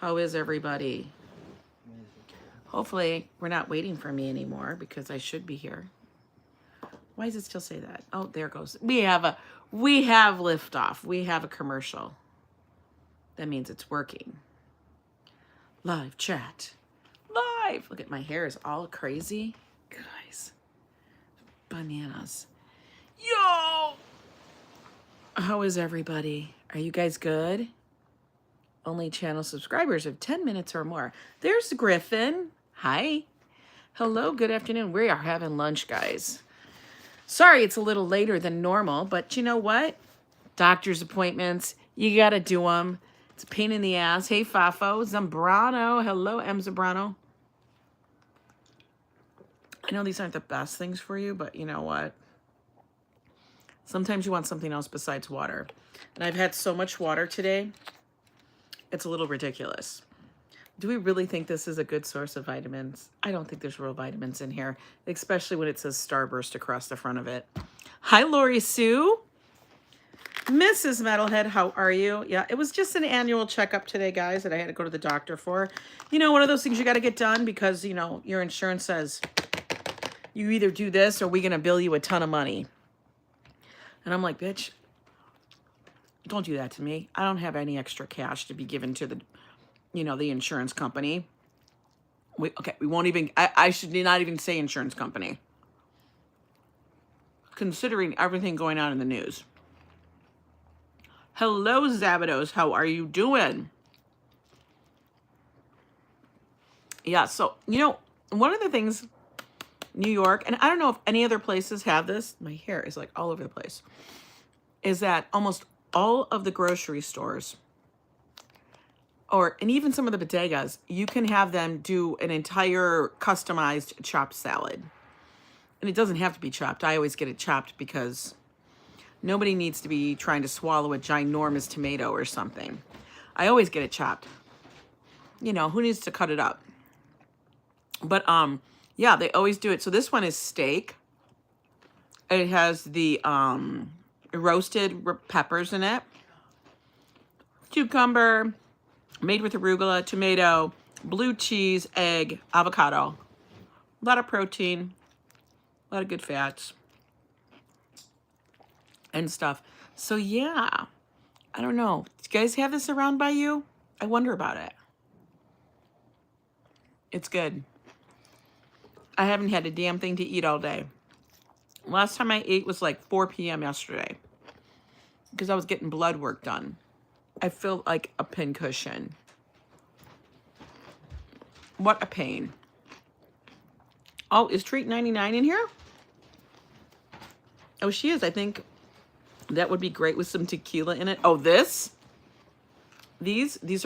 How is everybody? Hopefully we're not waiting for me anymore because I should be here. Why does it still say that? Oh, there it goes. We have liftoff. We have a commercial. That means it's working. Live chat. Live. Look at my hair is all crazy. Guys. Bananas. Yo! How is everybody? Are you guys good? Only channel subscribers of 10 minutes or more. There's Griffin. Hi. Hello, good afternoon. We are having lunch, guys. Sorry it's a little later than normal, but you know what? Doctor's appointments, you got to do them. It's a pain in the ass. Hey, Fafo. Zambrano. Hello, M. Zambrano. I know these aren't the best things for you, but you know what? Sometimes you want something else besides water. And I've had so much water today, it's a little ridiculous. Do we really think this is a good source of vitamins? I don't think there's real vitamins in here, especially when it says Starburst across the front of it. Hi, Lori Sue. Mrs. Metalhead, how are you? Yeah, it was just an annual checkup today, guys, that I had to go to the doctor for. You know, one of those things you got to get done because, you know, your insurance says you either do this or we're going to bill you a ton of money. And I'm like, bitch, don't do that to me. I don't have any extra cash to be given to the, you know, the insurance company. We won't even, I should not even say insurance company, considering everything going on in the news. Hello, Szabados. How are you doing? Yeah, so, you know, one of the things, New York, and I don't know if any other places have this, my hair is like all over the place, is that almost all of the grocery stores, and even some of the bodegas, you can have them do an entire customized chopped salad. And it doesn't have to be chopped. I always get it chopped because nobody needs to be trying to swallow a ginormous tomato or something. I always get it chopped. You know, who needs to cut it up? But, yeah, they always do it. So this one is steak. It has the roasted peppers in it. Cucumber, made with arugula, tomato, blue cheese, egg, avocado. A lot of protein, a lot of good fats and stuff. So yeah, I don't know. Do you guys have this around by you? I wonder about it. It's good. I haven't had a damn thing to eat all day. Last time I ate was like 4 p.m. yesterday because I was getting blood work done. I feel like a pincushion. What a pain. Oh, is Treat 99 in here? Oh, she is. I think that would be great with some tequila in it. Oh, these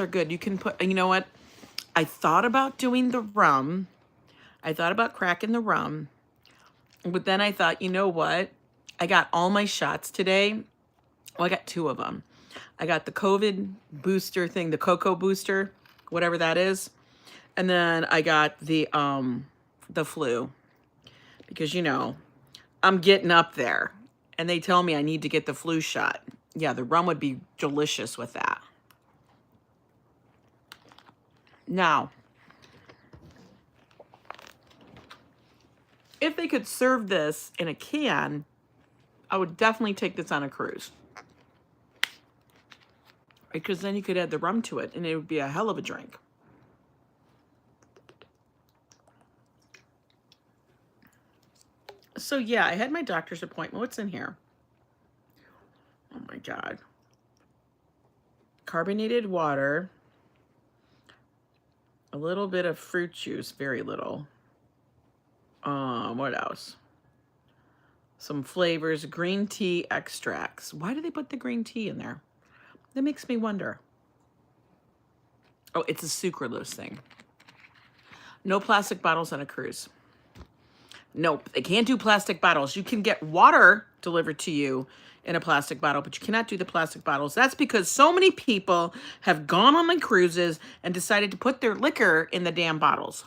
are good. You can put, you know what? I thought about doing the rum. I thought about cracking the rum. But then I thought, you know what? I got all my shots today. Well, I got 2 of them. I got the COVID booster thing, the cocoa booster, whatever that is. And then I got the flu. Because, you know, I'm getting up there. And they tell me I need to get the flu shot. Yeah, the rum would be delicious with that. Now, if they could serve this in a can, I would definitely take this on a cruise. Because then you could add the rum to it, and it would be a hell of a drink. So yeah, I had my doctor's appointment. What's in here? Oh my God. Carbonated water. A little bit of fruit juice, very little. What else? Some flavors, green tea extracts. Why do they put the green tea in there? That makes me wonder. Oh, it's a sucralose thing. No plastic bottles on a cruise. Nope, they can't do plastic bottles. You can get water delivered to you in a plastic bottle, but you cannot do the plastic bottles. That's because so many people have gone on the cruises and decided to put their liquor in the damn bottles.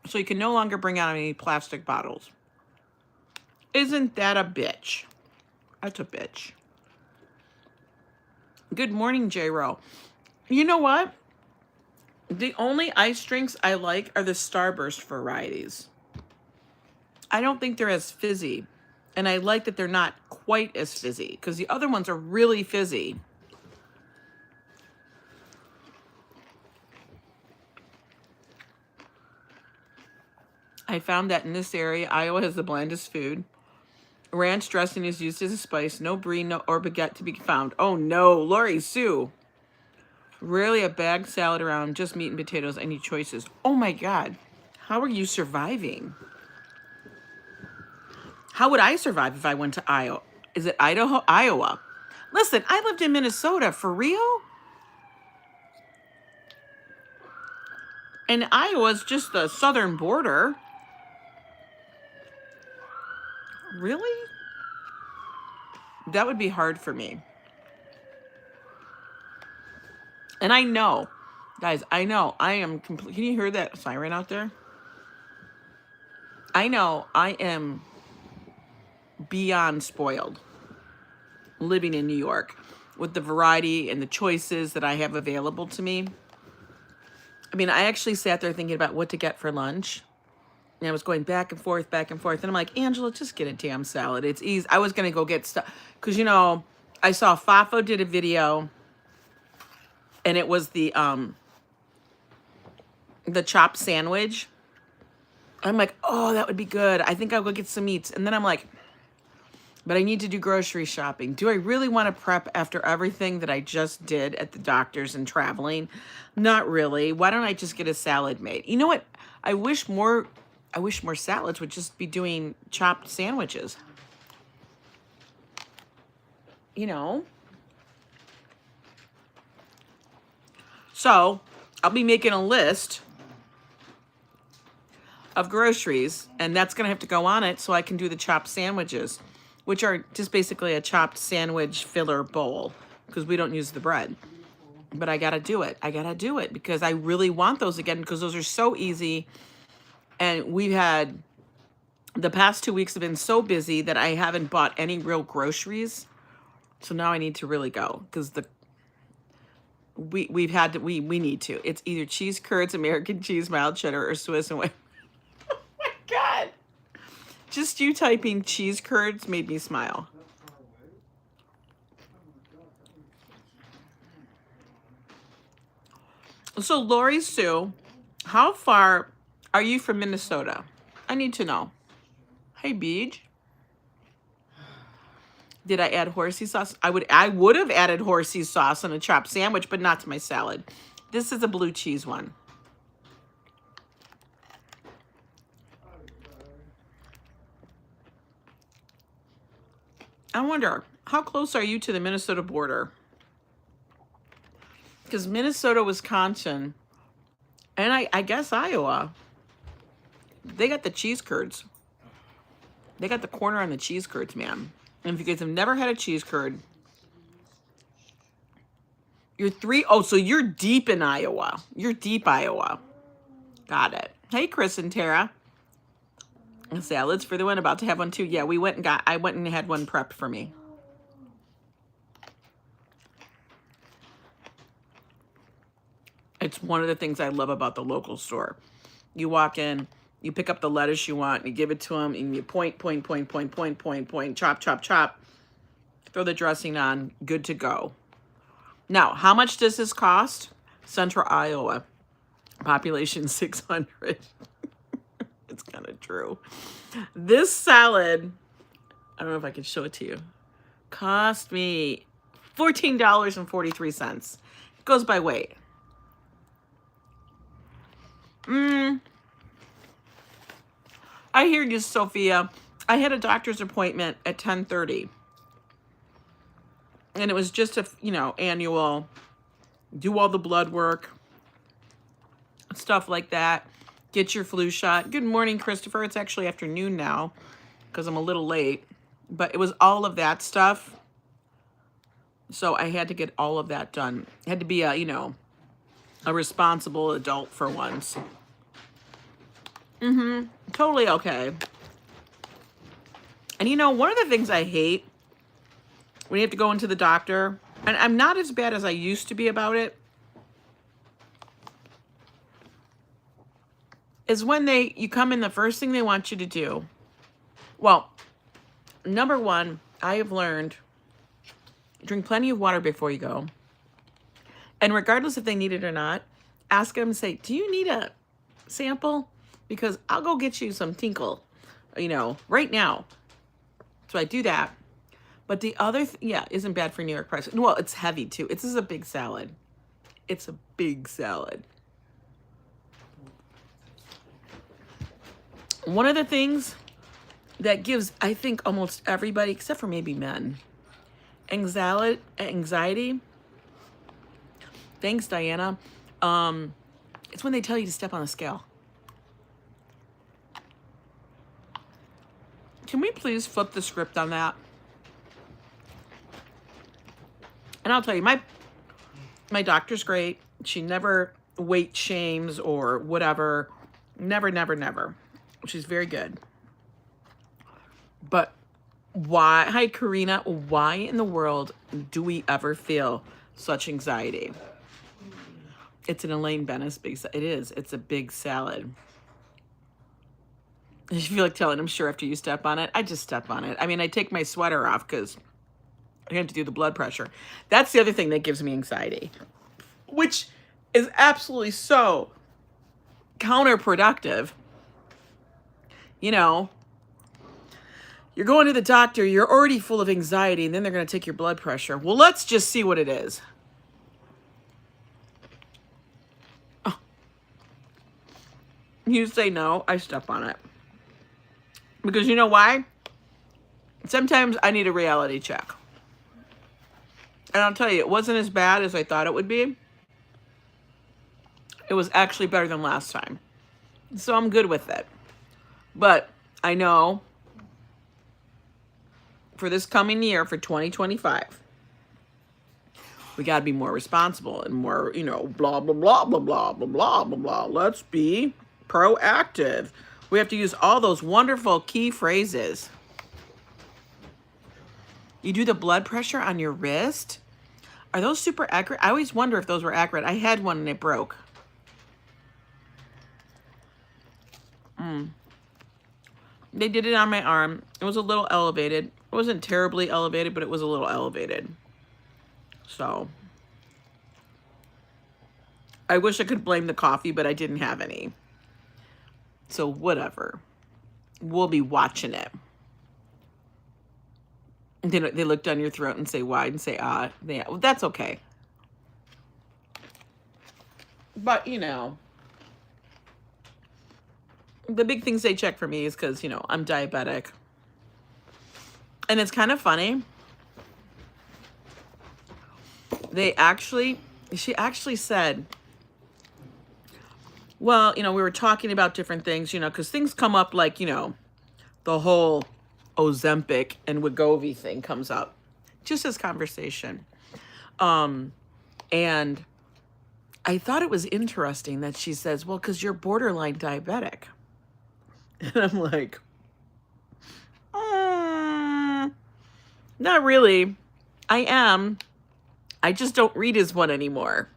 So you can no longer bring out any plastic bottles. Isn't that a bitch? That's a bitch. Good morning, J-Ro. You know what? The only ice drinks I like are the Starburst varieties. I don't think they're as fizzy. And I like that they're not quite as fizzy because the other ones are really fizzy. I found that in this area, Iowa has the blandest food. Ranch dressing is used as a spice. No brie or baguette to be found. Oh no, Lori Sue. Rarely a bagged salad around, just meat and potatoes. I need choices. Oh my God. How are you surviving? How would I survive if I went to Iowa? Is it Idaho? Iowa. Listen, I lived in Minnesota. For real? And Iowa's just the southern border. Really? That would be hard for me. And I know, guys, I know I am complete. Can you hear that siren out there? I know I am beyond spoiled living in New York with the variety and the choices that I have available to me. I mean, I actually sat there thinking about what to get for lunch. And I was going back and forth, back and forth. And I'm like, Angela, just get a damn salad. It's easy. I was going to go get stuff. Because, you know, I saw Fafo did a video. And it was the chopped sandwich. I'm like, oh, that would be good. I think I'll go get some meats. And then I'm like, but I need to do grocery shopping. Do I really want to prep after everything that I just did at the doctor's and traveling? Not really. Why don't I just get a salad made? You know what? I wish more salads would just be doing chopped sandwiches. You know? So, I'll be making a list of groceries, and that's going to have to go on it so I can do the chopped sandwiches, which are just basically a chopped sandwich filler bowl because we don't use the bread. But I got to do it. I got to do it because I really want those again because those are so easy. And we've had, the past 2 weeks have been so busy that I haven't bought any real groceries. So now I need to really go because we need to. It's either cheese curds, American cheese, mild cheddar, or Swiss and white. Oh my God. Just you typing cheese curds made me smile. So Lori Sue, how far are you from Minnesota? I need to know. Hey, Beej. Did I add horsey sauce? I would have added horsey sauce on a chopped sandwich, but not to my salad. This is a blue cheese one. I wonder, how close are you to the Minnesota border? Because Minnesota, Wisconsin, and I guess Iowa, they got the cheese curds. They got the corner on the cheese curds, man. And if you guys have never had a cheese curd, so you're deep in Iowa. You're deep Iowa. Got it. Hey, Chris and Tara. Salads for the one, about to have one too. Yeah, I went and had one prepped for me. It's one of the things I love about the local store. You walk in, you pick up the lettuce you want, you give it to them, and you point, chop, chop, chop. Throw the dressing on, good to go. Now, how much does this cost? Central Iowa, population 600. It's kind of true. This salad, I don't know if I can show it to you, cost me $14.43. It goes by weight. I hear you, Sophia. I had a doctor's appointment at 10:30. And it was just annual, do all the blood work, stuff like that. Get your flu shot. Good morning, Christopher. It's actually afternoon now because I'm a little late. But it was all of that stuff. So I had to get all of that done. I had to be a responsible adult for once. Totally okay. And one of the things I hate when you have to go into the doctor and I'm not as bad as I used to be about it, is when you come in, the first thing they want you to do. Well, number one, I have learned, drink plenty of water before you go. And regardless if they need it or not, ask them, say, do you need a sample? Because I'll go get you some tinkle, right now. So I do that. But the other, isn't bad for New York price. Well, it's heavy too. This is a big salad. It's a big salad. One of the things that gives, I think, almost everybody, except for maybe men, anxiety. Thanks, Diana. It's when they tell you to step on the scale. Can we please flip the script on that? And I'll tell you, my doctor's great. She never weight shames or whatever. Never, never, never. She's very good. But why, hi Karina, why in the world do we ever feel such anxiety? It's an Elaine Bennis big, it is. It's a big salad. I feel like telling him, sure, after you step on it, I just step on it. I mean, I take my sweater off because I have to do the blood pressure. That's the other thing that gives me anxiety, which is absolutely so counterproductive. You're going to the doctor, you're already full of anxiety, and then they're going to take your blood pressure. Well, let's just see what it is. Oh. You say no, I step on it. Because you know why? Sometimes I need a reality check. And I'll tell you, it wasn't as bad as I thought it would be. It was actually better than last time. So I'm good with it. But I know for this coming year, for 2025, we got to be more responsible and more, blah, blah, blah, blah, blah, blah, blah, blah, blah. Let's be proactive. We have to use all those wonderful key phrases. You do the blood pressure on your wrist. Are those super accurate? I always wonder if those were accurate. I had one and it broke. They did it on my arm. It was a little elevated. It wasn't terribly elevated, but it was a little elevated. So I wish I could blame the coffee, but I didn't have any. So whatever. We'll be watching it. And then they look down your throat and say why and say ah. Yeah, well, that's okay. But, the big things they check for me is because, I'm diabetic. And it's kind of funny. She actually said, well, we were talking about different things, because things come up like, the whole Ozempic and Wegovy thing comes up. Just as conversation. And I thought it was interesting that she says, well, because you're borderline diabetic. And I'm like, not really. I am. I just don't read as one anymore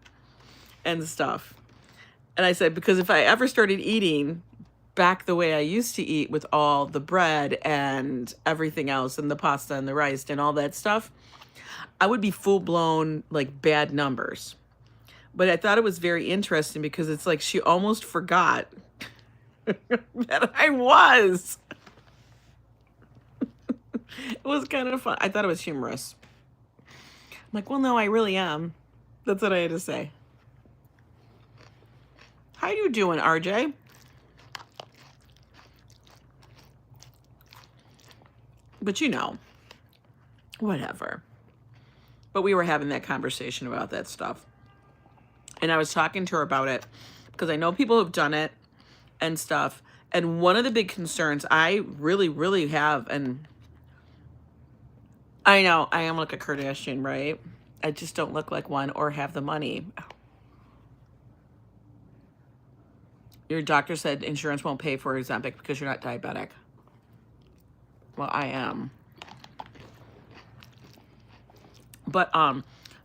and stuff. And I said, because if I ever started eating back the way I used to eat with all the bread and everything else and the pasta and the rice and all that stuff, I would be full blown like bad numbers. But I thought it was very interesting because it's like she almost forgot that I was. It was kind of fun. I thought it was humorous. I'm like, well, no, I really am. That's what I had to say. How you doing, RJ? But whatever. But we were having that conversation about that stuff. And I was talking to her about it because I know people have done it and stuff. And one of the big concerns I really, really have, and I know I am like a Kardashian, right? I just don't look like one or have the money. Your doctor said insurance won't pay for Ozempic because you're not diabetic. Well, I am. But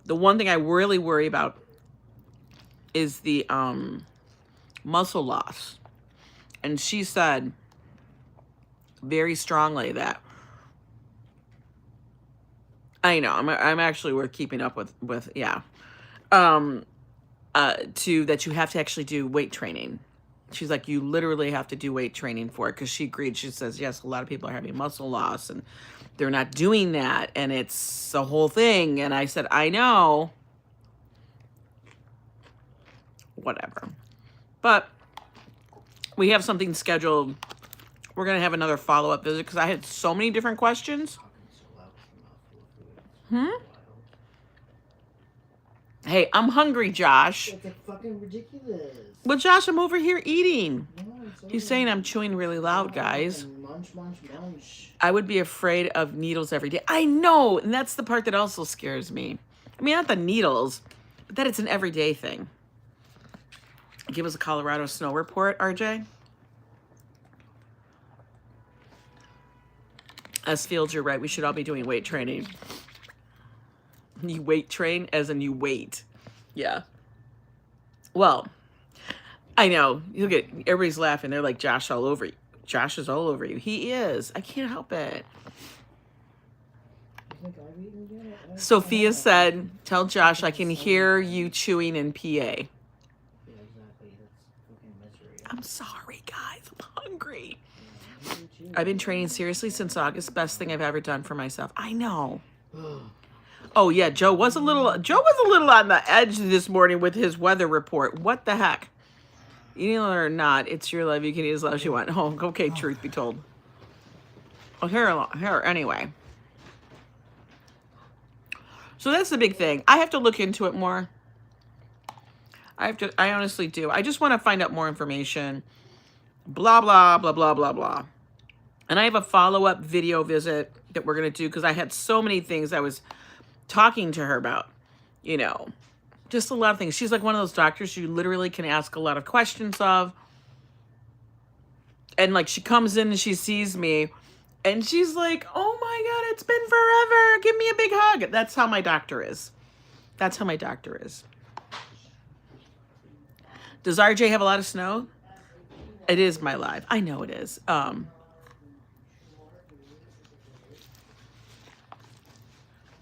The one thing I really worry about is the muscle loss. And she said very strongly that, I know, I'm actually worth keeping up with yeah. That you have to actually do weight training. She's like, you literally have to do weight training for it, because she agreed. She says, yes, a lot of people are having muscle loss and they're not doing that, and it's a whole thing. And I said, I know. Whatever. But we have something scheduled. We're going to have another follow-up visit because I had so many different questions. Hey, I'm hungry, Josh. That's fucking ridiculous. But Josh, I'm over here eating. No, He's saying I'm chewing really loud, guys. Munch, munch, munch. I would be afraid of needles every day. I know, and that's the part that also scares me. I mean, not the needles, but that it's an everyday thing. Give us a Colorado snow report, RJ. S Fields, you're right. We should all be doing weight training. You weight train as in you wait. Yeah. Well, I know. You'll get, everybody's laughing. They're like, Josh all over you. Josh is all over you. He is. I can't help it. Sophia said, tell Josh I can hear you chewing in PA. Yeah, exactly. That's fucking misery. I'm sorry, guys. I'm hungry. I've been training seriously since August. Best thing I've ever done for myself. I know. Oh yeah, Joe was a little on the edge this morning with his weather report. What the heck? Eating or not, it's your life. You can eat as loud as you want. Oh, okay, truth be told. Oh, here, anyway. So that's the big thing. I have to look into it more. I honestly do. I just want to find out more information. Blah, blah, blah, blah, blah, blah. And I have a follow-up video visit that we're going to do because I had so many things I was talking to her about, you know, just a lot of things. She's like one of those doctors you literally can ask a lot of questions of. And like she comes in and she sees me and she's like, oh my God, it's been forever. Give me a big hug. That's how my doctor is. That's how my doctor is. Does RJ have a lot of snow? It is my life. I know it is.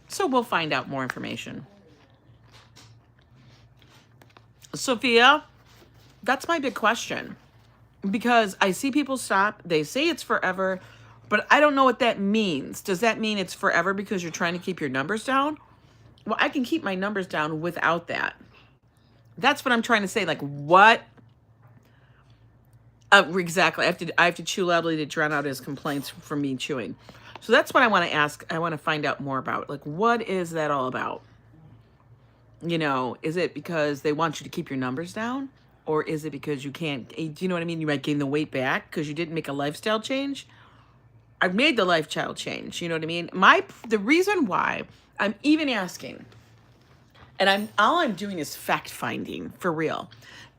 So we'll find out more information. Sophia, that's my big question. Because I see people stop. They say it's forever, but I don't know what that means. Does that mean it's forever because you're trying to keep your numbers down? Well, I can keep my numbers down without that. That's what I'm trying to say. Like, what? Exactly. I have to chew loudly to drown out his complaints from me chewing. So that's what I want to ask. I want to find out more about. Like, what is that all about? You know, is it because they want you to keep your numbers down? Or is it because you can't, do you know what I mean? You might gain the weight back because you didn't make a lifestyle change. I've made the lifestyle change. You know what I mean? The reason why I'm even asking, and all I'm doing is fact finding for real,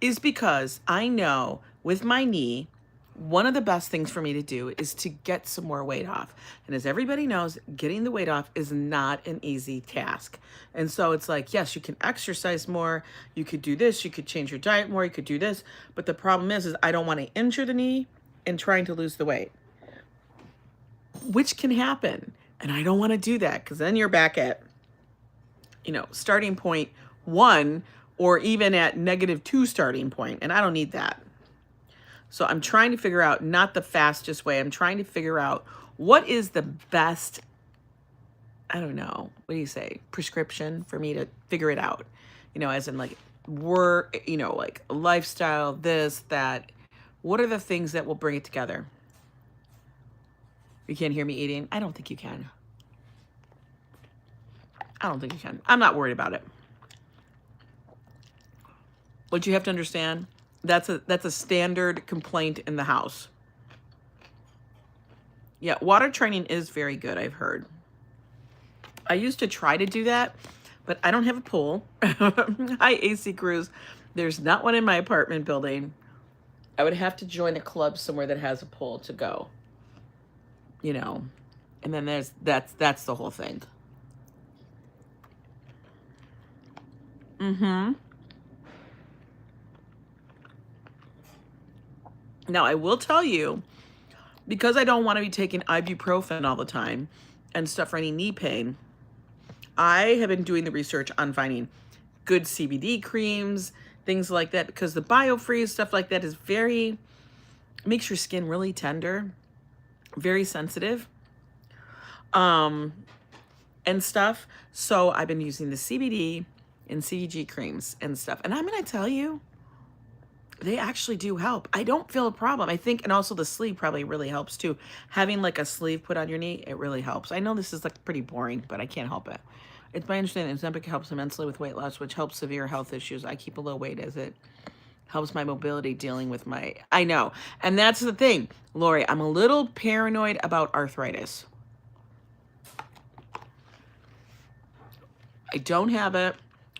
is because I know with my knee, one of the best things for me to do is to get some more weight off. And as everybody knows, getting the weight off is not an easy task. And so it's like, yes, you can exercise more. You could do this. You could change your diet more. You could do this. But the problem is I don't want to injure the knee in trying to lose the weight, which can happen. And I don't want to do that because then you're back at, you know, starting point 1 or even at -2 starting point. And I don't need that. So I'm trying to figure out, not the fastest way. I'm trying to figure out what is the best, I don't know, what do you say, prescription for me to figure it out? You know, as in like work, you know, like lifestyle, this, that. What are the things that will bring it together? You can't hear me eating? I don't think you can. I don't think you can. I'm not worried about it. What you have to understand, that's a standard complaint in the house. Yeah, water training is very good, I've heard. I used to try to do that, but I don't have a pool. Hi, AC Cruz. There's not one in my apartment building. I would have to join a club somewhere that has a pool to go. You know, and then that's the whole thing. Mm-hmm. Now, I will tell you, because I don't want to be taking ibuprofen all the time and stuff for any knee pain, I have been doing the research on finding good CBD creams, things like that, because the biofreeze, stuff like that is very, makes your skin really tender, very sensitive, and stuff. So I've been using the CBD and CBG creams and stuff. And I'm going to tell you, they actually do help. I don't feel a problem. I think, and also the sleeve probably really helps too. Having like a sleeve put on your knee, it really helps. I know this is like pretty boring, but I can't help it. It's my understanding that Ozempic helps immensely with weight loss, which helps severe health issues. I keep a low weight as it helps my mobility dealing with my, I know. And that's the thing, Lori, I'm a little paranoid about arthritis. I don't have it.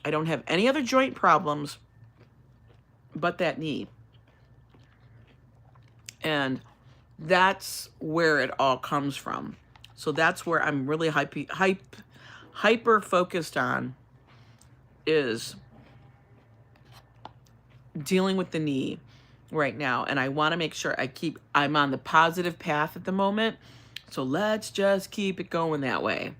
I don't have any other joint problems but that knee. And that's where it all comes from. So that's where I'm really hyper focused on, is dealing with the knee right now. And I want to make sure I'm on the positive path at the moment. So let's just keep it going that way.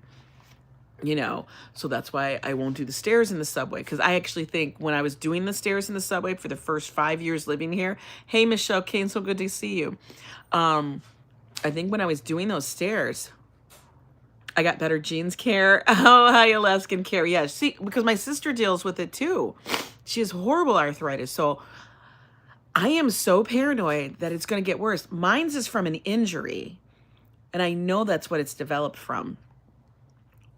You know, so that's why I won't do the stairs in the subway. Because I actually think when I was doing the stairs in the subway for the first 5 years living here, hey, Michelle Kane, so good to see you. I think when I was doing those stairs, I got better jeans care. Oh, hi, Alaskan care. Yeah, see, because my sister deals with it too. She has horrible arthritis. So I am so paranoid that it's going to get worse. Mine's is from an injury. And I know that's what it's developed from.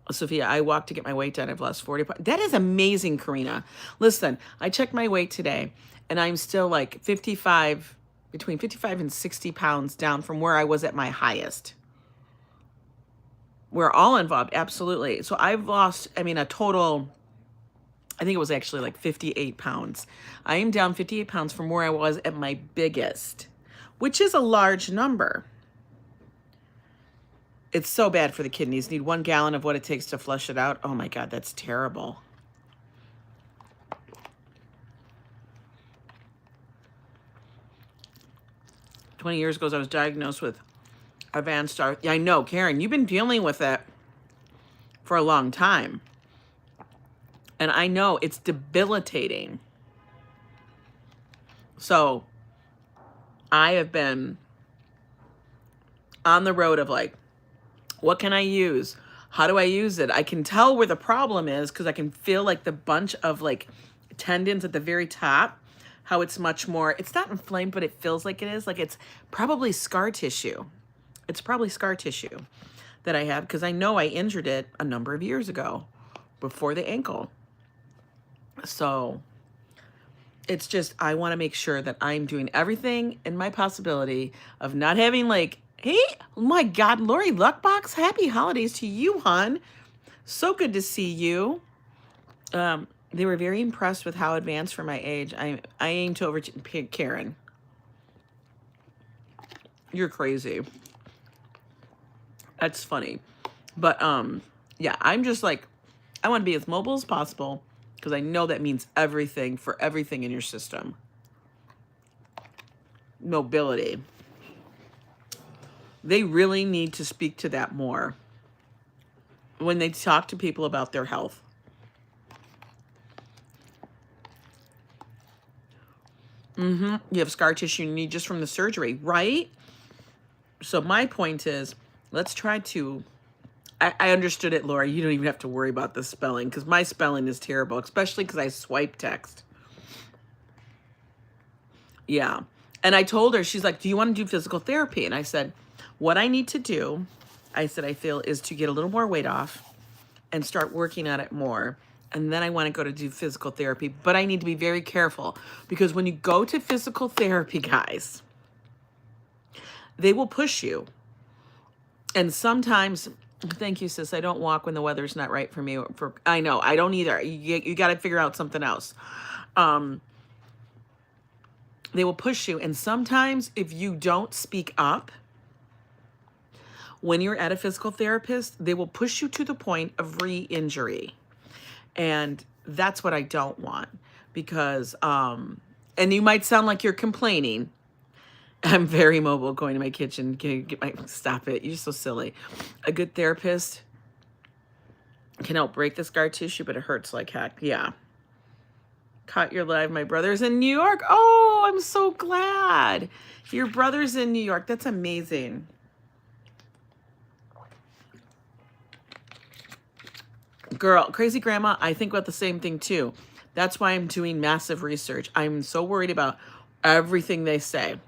Sophia, I walked to get my weight done. I've lost 40 pounds. That is amazing, Karina. Listen, I checked my weight today, and I'm still like 55, between 55 and 60 pounds down from where I was at my highest. We're all involved, absolutely. So I've lost, I mean, a total, I think it was actually like 58 pounds. I am down 58 pounds from where I was at my biggest, which is a large number. It's so bad for the kidneys. Need 1 gallon of what it takes to flush it out. Oh my God, that's terrible. "20 years ago, I was diagnosed with advanced arthritis." Yeah, I know, Karen, you've been dealing with it for a long time. And I know it's debilitating. So I have been on the road of like, what can I use? How do I use it? I can tell where the problem is because I can feel like the bunch of like tendons at the very top, how it's much more, it's not inflamed, but it feels like it is. Like it's probably scar tissue. It's probably scar tissue that I have because I know I injured it a number of years ago before the ankle. So it's just, I want to make sure that I'm doing everything in my possibility of not having like, hey, oh my God, Lori Luckbox, happy holidays to you, hon. So good to see you. They were very impressed with how advanced for my age. I aim to overtake Karen. You're crazy. That's funny. But yeah, I'm just like, I want to be as mobile as possible because I know that means everything for everything in your system. Mobility. They really need to speak to that more when they talk to people about their health. You have scar tissue you need just from the surgery, right? So my point is, let's try to, I understood it, Laura. You don't even have to worry about the spelling because my spelling is terrible, especially because I swipe text. Yeah. And I told her, she's like, do you want to do physical therapy? And I said, what I need to do, I said, I feel is to get a little more weight off and start working on it more. And then I want to go to do physical therapy. But I need to be very careful because when you go to physical therapy, guys, they will push you. And sometimes, thank you, sis, I don't walk when the weather's not right for me. I know, I don't either. You got to figure out something else. They will push you. And sometimes if you don't speak up, when you're at a physical therapist, they will push you to the point of re-injury. And That's what I don't want, because, and you might sound like you're complaining. I'm very mobile, going to my kitchen, get my, stop it. You're so silly. A good therapist can help break the scar tissue, but it hurts like heck. Yeah. Caught your live. My brother's in New York. Oh, I'm so glad. Your brother's in New York. That's amazing. Girl, crazy grandma, I think about the same thing too. That's why I'm doing massive research. I'm so worried about everything they say.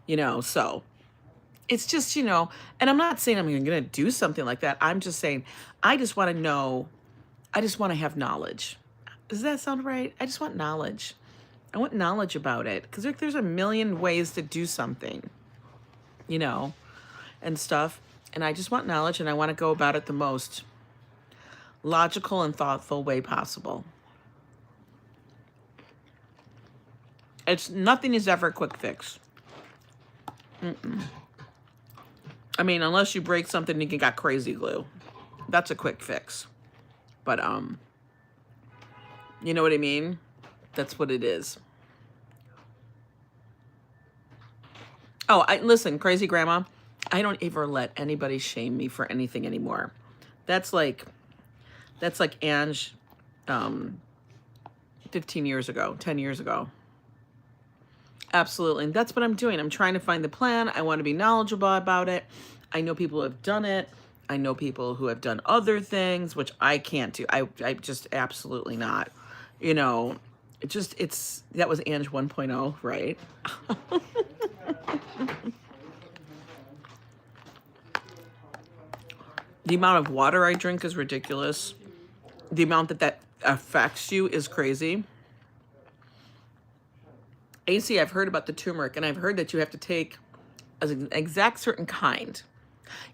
You know, so it's just, you know, and I'm not saying I'm going to do something like that. I'm just saying, I just want to know, I just want to have knowledge. Does that sound right? I just want knowledge. I want knowledge about it, because there's a million ways to do something, you know, and stuff. And I just want knowledge, and I want to go about it the most logical and thoughtful way possible. It's nothing is ever a quick fix. I mean, unless you break something and you got crazy glue, that's a quick fix. But you know what I mean? That's what it is. Oh, listen, crazy grandma, I don't ever let anybody shame me for anything anymore. That's like Ange 15 years ago, 10 years ago. Absolutely. And that's what I'm doing. I'm trying to find the plan. I want to be knowledgeable about it. I know people who have done it. I know people who have done other things, which I can't do. I just absolutely not. You know, that was Ange 1.0, right? The amount of water I drink is ridiculous. The amount that affects you is crazy. AC, I've heard about the turmeric, and I've heard that you have to take an exact certain kind.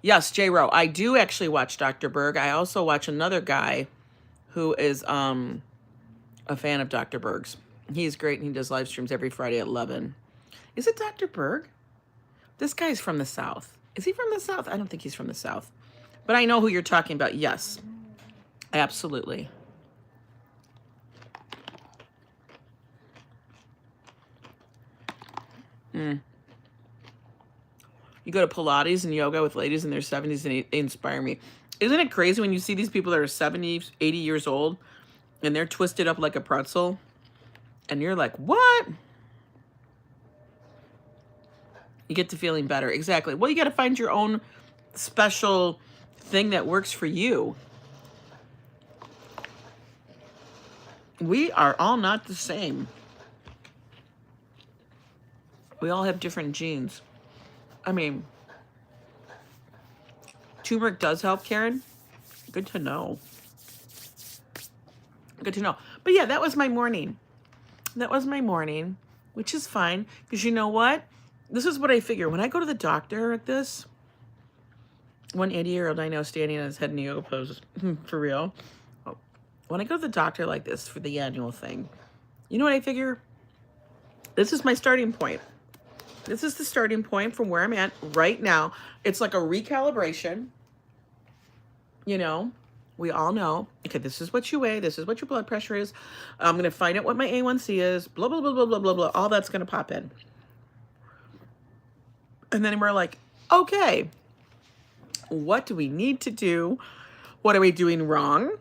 Yes, J-Ro, I do actually watch Dr. Berg. I also watch another guy who is a fan of Dr. Berg's. He's great, and he does live streams every Friday at 11. Is it Dr. Berg? This guy's from the South. Is he from the South? I don't think he's from the South. But I know who you're talking about. Yes, absolutely. You go to Pilates and yoga with ladies in their 70s, and they inspire me. Isn't it crazy when you see these people that are 70, 80 years old, and they're twisted up like a pretzel, and you're like, what? You get to feeling better. Exactly. Well, you got to find your own special thing that works for you. We are all not the same. We all have different genes. I mean, turmeric does help, Karen. Good to know. Good to know. But yeah, that was my morning. That was my morning, which is fine. Because you know what? This is what I figure. When I go to the doctor like this, one 80-year-old I know standing on his head in the yoga pose, for real. When I go to the doctor like this for the annual thing, you know what I figure? This is my starting point. This is the starting point from where I'm at right now. It's like a recalibration. You know, we all know, okay, this is what you weigh. This is what your blood pressure is. I'm going to find out what my A1C is. Blah, blah, blah, blah, blah, blah, blah. All that's going to pop in. And then we're like, okay, what do we need to do? What are we doing wrong?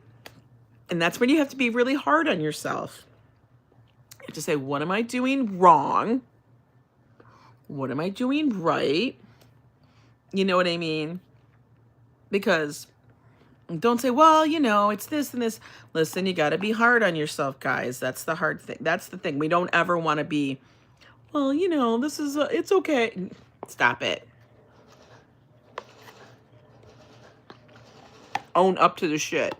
And that's when you have to be really hard on yourself. You have to say, what am I doing wrong? What am I doing right? You know what I mean? Because don't say, well, you know, it's this and this. Listen, you got to be hard on yourself, guys. That's the hard thing. That's the thing. We don't ever want to be, well, you know, this is, it's okay. Stop it. Own up to the shit.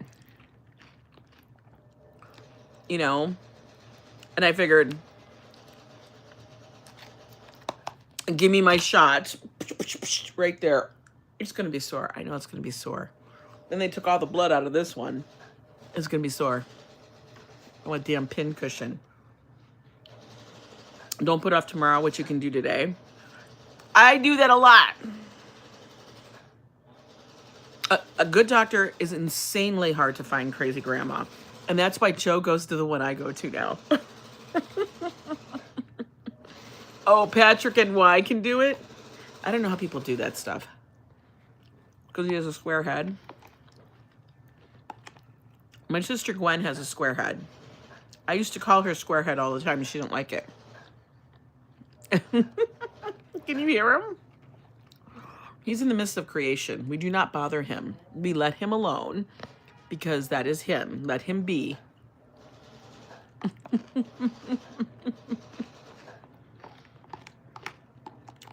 You know? And I figured, give me my shot right there. It's going to be sore. I know it's going to be sore. Then they took all the blood out of this one. It's going to be sore. I want a damn pin cushion. Don't put off tomorrow what you can do today. I do that a lot. A good doctor is insanely hard to find, crazy grandma. And that's why Joe goes to the one I go to now. Oh, Patrick and Y can do it? I don't know how people do that stuff. Because he has a square head. My sister Gwen has a square head. I used to call her square head all the time and she didn't like it. Can you hear him? He's in the midst of creation. We do not bother him. We let him alone because that is him. Let him be.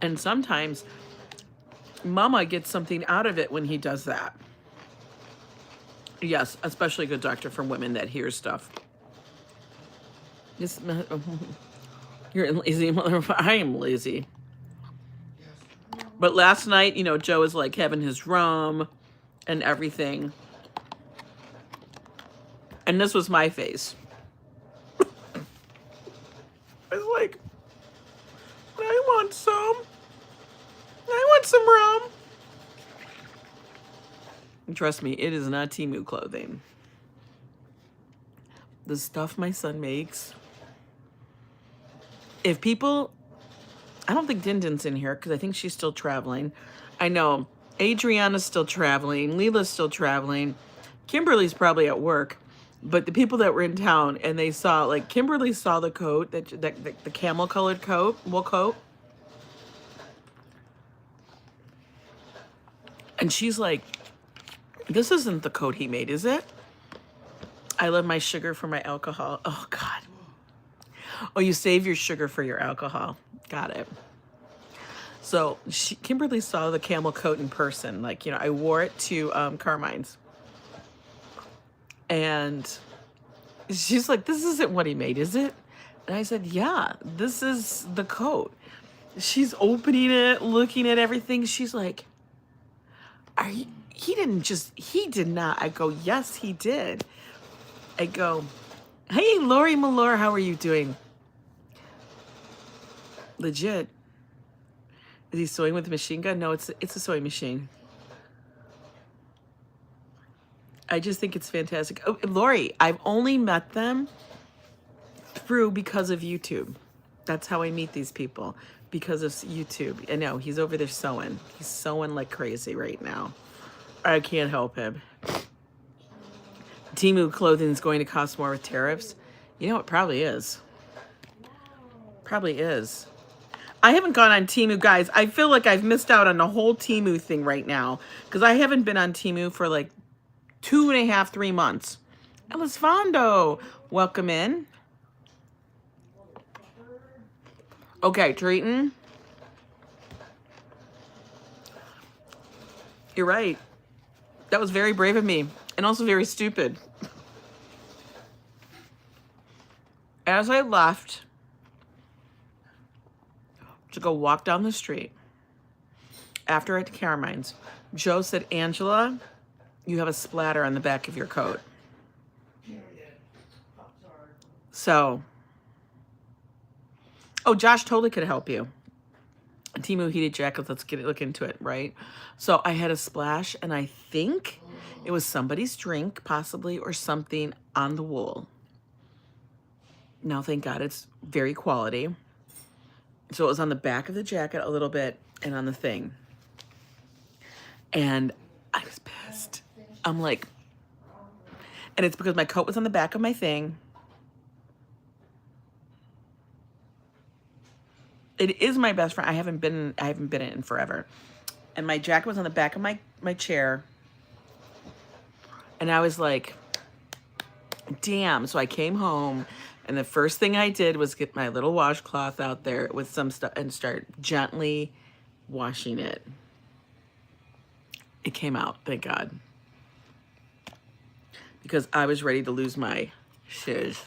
And sometimes Mama gets something out of it when he does that. Yes, especially a good doctor for women that hears stuff. This, you're a lazy motherfucker. I am lazy. But last night, you know, Joe was like having his rum and everything. And this was my face. I was like, I want some. I want some rum. And trust me, it is not Temu clothing. The stuff my son makes. If people... I don't think Dindin's in here because I think she's still traveling. I know Adriana's still traveling. Lila's still traveling. Kimberly's probably at work. But the people that were in town and they saw, like, Kimberly saw the coat, the camel colored coat, wool coat. And she's like, this isn't the coat he made, is it? I love my sugar for my alcohol. Oh, God. Oh, you save your sugar for your alcohol. Got it. So Kimberly saw the camel coat in person. Like, you know, I wore it to Carmine's. And she's like, this isn't what he made, is it? And I said, yeah, this is the coat. She's opening it, looking at everything. She's like, he did not. I go, yes, he did. I go, hey, Lori Malore, how are you doing? Legit. Is he sewing with a machine gun? No, it's a sewing machine. I just think it's fantastic. Oh, Lori, I've only met them because of YouTube. That's how I meet these people, because of YouTube. I know, he's over there sewing. He's sewing like crazy right now. I can't help him. Temu clothing is going to cost more with tariffs. You know, it probably is. Probably is. I haven't gone on Temu, guys. I feel like I've missed out on the whole Temu thing right now because I haven't been on Temu for like 2.5, 3 months. Elisfondo, welcome in. Okay, Treaton. You're right. That was very brave of me and also very stupid. As I left to go walk down the street after at Carmine's, Joe said, Angela, you have a splatter on the back of your coat. So, oh, Josh totally could help you. Temu heated jackets, let's look into it, right? So I had a splash, and I think it was somebody's drink, possibly, or something on the wool. Now, thank God, it's very quality. So it was on the back of the jacket a little bit and on the thing. And I was pissed. I'm like, and it's because my coat was on the back of my thing. It is my best friend. I haven't been in it in forever. And my jacket was on the back of my chair. And I was like, damn. So I came home and the first thing I did was get my little washcloth out there with some stuff and start gently washing it. It came out, thank God. Because I was ready to lose my shiz.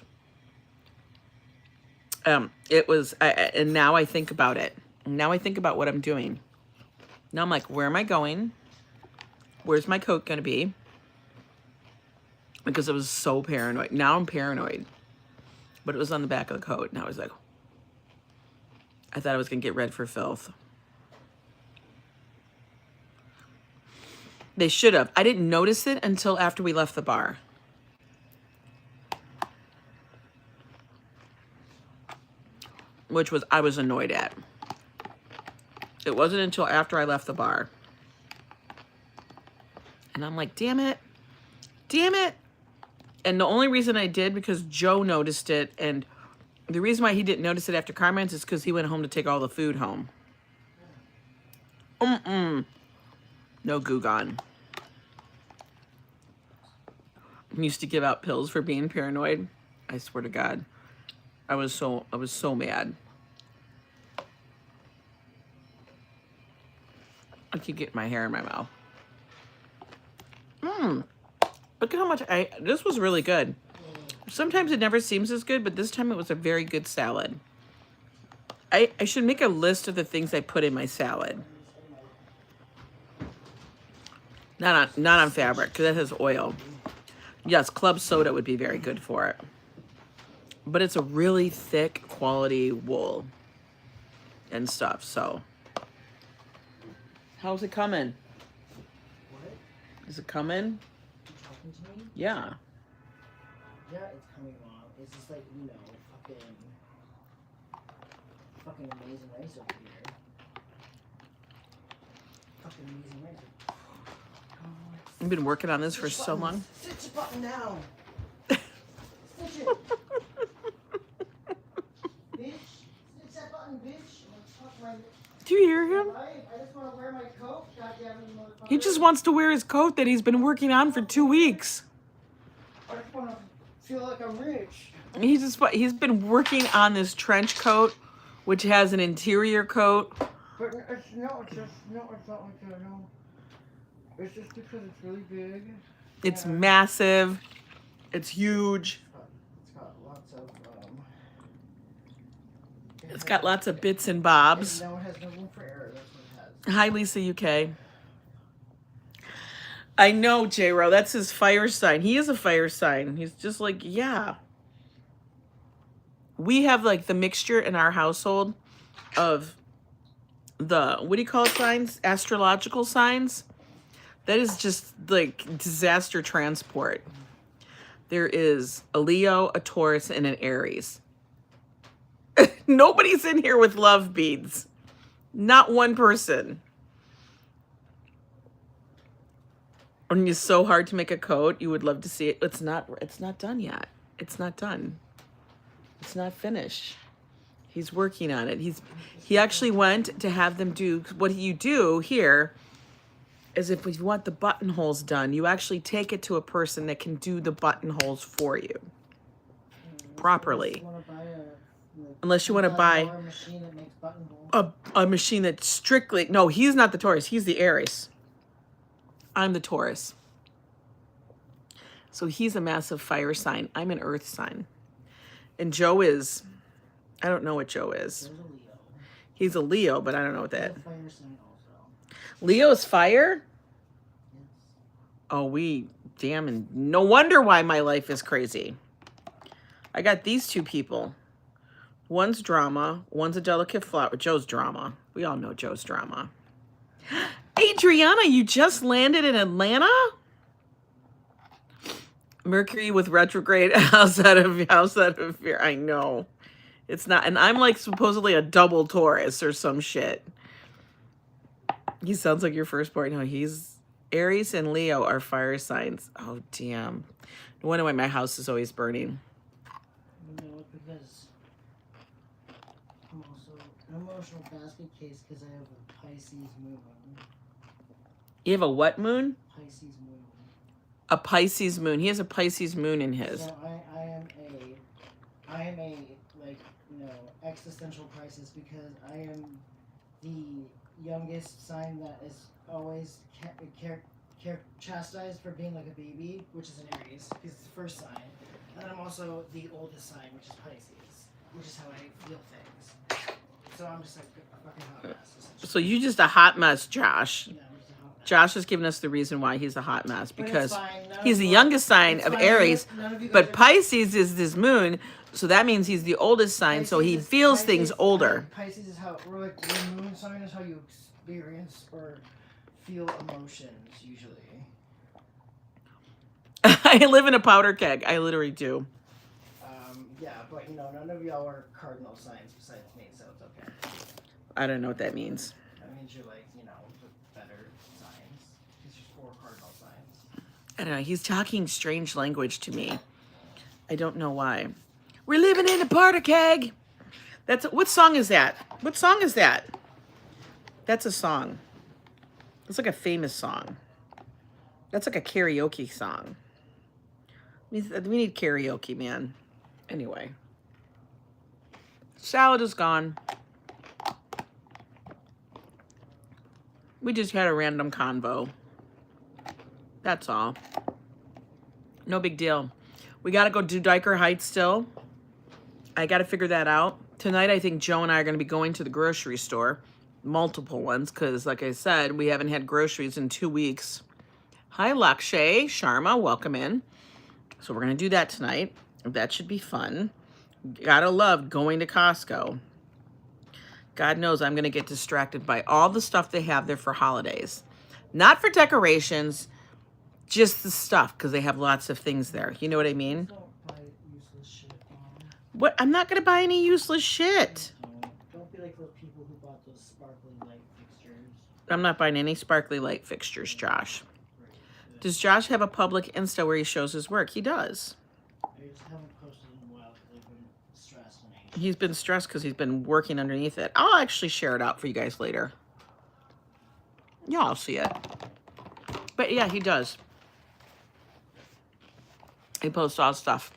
It was, and now I think about it. Now I think about what I'm doing. Now I'm like, where am I going? Where's my coat going to be? Because I was so paranoid. Now I'm paranoid. But it was on the back of the coat. And I was like, I thought I was going to get red for filth. They should have. I didn't notice it until after we left the bar. Which was, I was annoyed at. It wasn't until after I left the bar. And I'm like, damn it. Damn it. And the only reason I did, because Joe noticed it. And the reason why he didn't notice it after Carmen's is because he went home to take all the food home. No Dookhan. Used to give out pills for being paranoid. I swear to God. I was so mad. I keep getting my hair in my mouth. Look at how much this was really good. Sometimes it never seems as good, but this time it was a very good salad. I should make a list of the things I put in my salad. Not on fabric, because that has oil. Yes, club soda would be very good for it. But it's a really thick quality wool and stuff, so. How's it coming? What? Is it coming? You talking to me? Yeah. Yeah, it's coming along. It's just like, you know, fucking Amazing Race over here. Fucking Amazing Race. I've been working on this for so long. Sit your button down. Sit it. Bitch. Sit that button, bitch. Do you hear him? I just want to wear my coat. Goddamn motherfucker. He just wants to wear his coat that he's been working on for 2 weeks. I just want to feel like I'm rich. He's been working on this trench coat, which has an interior coat. But it's not like that, no. It's just because it's really big. It's massive. It's huge. It's got lots of, It's got lots of bits and bobs. No, it has no room for error. That's what it has. Hi, Lisa UK. I know, J-Ro. That's his fire sign. He is a fire sign. He's just like, yeah. We have like the mixture in our household of the, what do you call it, signs? Astrological signs. That is just like disaster transport. There is a Leo, a Taurus, and an Aries. Nobody's in here with love beads. Not one person. And it's so hard to make a coat. You would love to see it. It's not done yet. It's not done. It's not finished. He's working on it. He actually went to have them do what you do here is if you want the buttonholes done, you actually take it to a person that can do the buttonholes for you properly. Unless you want to buy a machine that makes buttonholes. a machine that's strictly, no, he's not the Taurus, he's the Aries. I'm the Taurus. So he's a massive fire sign. I'm an earth sign. And Joe is, I don't know what Joe is. There's a Leo. He's a Leo, but I don't know what that. He's a fire sign also. Leo's fire? Yes. Oh, damn, and no wonder why my life is crazy. I got these two people. One's drama, one's a delicate flower. Joe's drama. We all know Joe's drama. Adriana, you just landed in Atlanta? Mercury with retrograde outside of fear. I know. It's not, and I'm like supposedly a double Taurus or some shit. He sounds like your firstborn. No, he's Aries and Leo are fire signs. Oh, damn. No wonder why my house is always burning. You know, because I'm also an emotional basket case because I have a Pisces moon. You have a what moon? Pisces moon. A Pisces moon. He has a Pisces moon in his. So I am a like, you know, existential crisis because I am the youngest sign that is always chastised for being like a baby, which is an Aries, because it's the first sign. And I'm also the oldest sign, which is Pisces, which is how I feel things. So I'm just like a fucking hot mess, essentially. So you just a hot mess, Josh. Yeah, I'm just a hot mess. Josh has given us the reason why he's a hot mess, But because it's fine. he's the youngest sign of Aries, None of you guys but are- Pisces is this moon, so that means he's the oldest sign, so he feels things older. Pisces is how, or like the moon sign is how you experience or feel emotions, usually. I live in a powder keg. I literally do. Yeah, but you know, none of y'all are cardinal signs besides me, so it's okay. I don't know what that means. That means you're like, you know, the better signs. These are 4 cardinal signs. I don't know. He's talking strange language to me. I don't know why. We're living in a powder keg. That's what song is that? What song is that? That's a song. It's like a famous song. That's like a karaoke song. We need karaoke, man. Anyway. Salad is gone. We just had a random convo. That's all. No big deal. We got to go do Diker Heights still. I got to figure that out. Tonight, I think Joe and I are going to be going to the grocery store. Multiple ones, because like I said, we haven't had groceries in 2 weeks. Hi, Lakshay Sharma. Welcome in. So we're going to do that tonight. That should be fun. Gotta love going to Costco. God knows I'm going to get distracted by all the stuff they have there for holidays. Not for decorations, just the stuff, because they have lots of things there. You know what I mean? Don't buy useless shit, Mom. What? I'm not going to buy any useless shit. Don't be like those people who bought those sparkly light fixtures. I'm not buying any sparkly light fixtures, Josh. Does Josh have a public Insta where he shows his work? He does. I just haven't posted in a while because I've been stressed and anxious. He's been stressed because he's been working underneath it. I'll actually share it out for you guys later. Y'all see it. But yeah, he does. He posts all stuff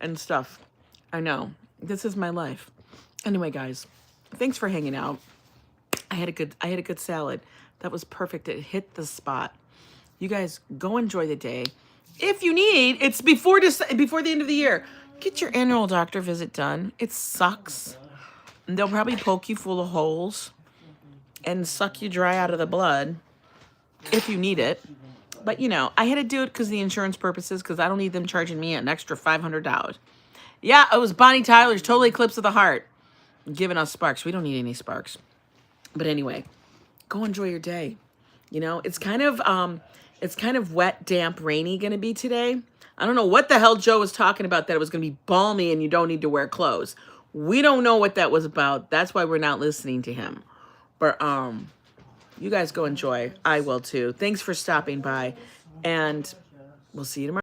and stuff. I know. This is my life. Anyway, guys, thanks for hanging out. I had a good salad. That was perfect. It hit the spot. You guys go enjoy the day. If you need, it's before the end of the year. Get your annual doctor visit done. It sucks. And they'll probably poke you full of holes and suck you dry out of the blood if you need it. But, you know, I had to do it because of the insurance purposes, because I don't need them charging me an extra $500. Yeah, it was Bonnie Tyler's Total Eclipse of the Heart giving us sparks. We don't need any sparks. But anyway, go enjoy your day. You know, it's kind of wet, damp, rainy going to be today. I don't know what the hell Joe was talking about, that it was going to be balmy and you don't need to wear clothes. We don't know what that was about. That's why we're not listening to him. But you guys go enjoy. I will too. Thanks for stopping by, and we'll see you tomorrow.